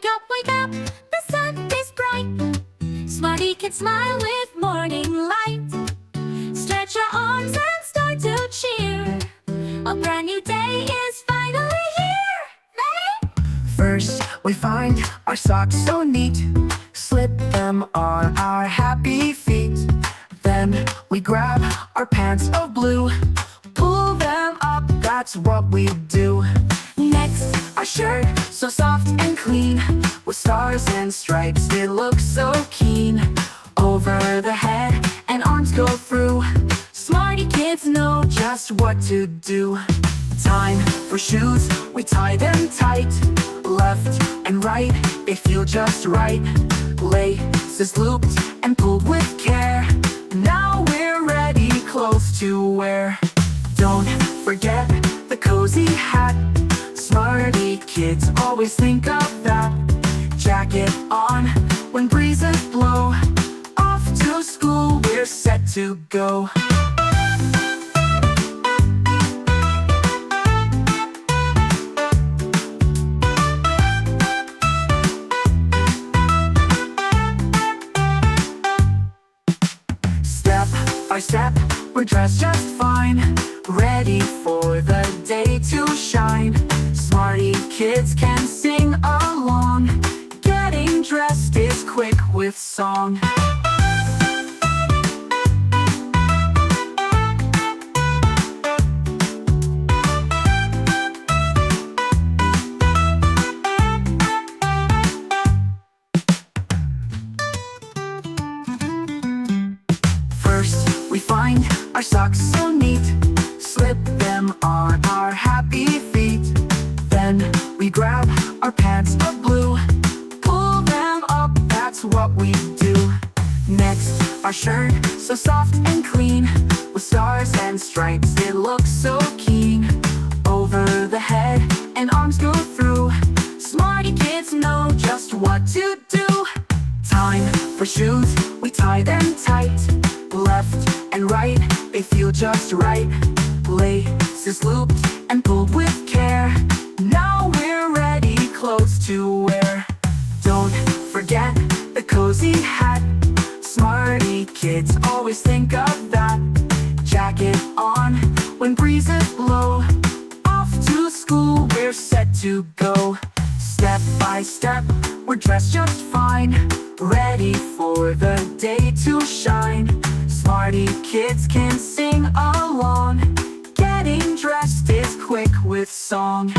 wake up, the sun is bright. Smarty Kids smile with morning light. Stretch your arms and start to cheer. A brand new day is finally here. First, we find our socks so neat. Slip them on our happy feet. Then we grab our pants of blue. Pull them up, that's what we do. Next, our shirt, so soft and clean. With stars and stripes, it looks so keen. Over the head and arms go through. Smarty Kids know just what to do. Time for shoes, we tie them tight. Left and right, they feel just right. Laces looped and pulled with care. Now we're ready, clothes to wear. Don't forget the cozy hat. Smarty Kids always think of that. Jacket on when breezes blow. Off to school, we're set to go. Step by step, we're dressed just fine. Ready for the day to shine. Smarty Kids can sing along. Getting dressed is quick with song. First, we find our socks so neat. Slip them on our happy feet. Then we grab our pants of blue. Pull them up, that's what we do. Next, our shirt, so soft and clean. With stars and stripes, it looks so keen. Over the head and arms go through. Smarty Kids know just what to do. Time for shoes, we tie them tight. Left and right, they feel just right. Laces looped and pulled with care. Now we're ready, clothes to wear. Don't forget the cozy hat. Smarty Kids always think of that. Jacket on when breezes blow. Off to school, we're set to go. Step by step, we're dressed just fine. Ready for the day to shine. Smarty Kids can sing along. Getting dressed is quick with song.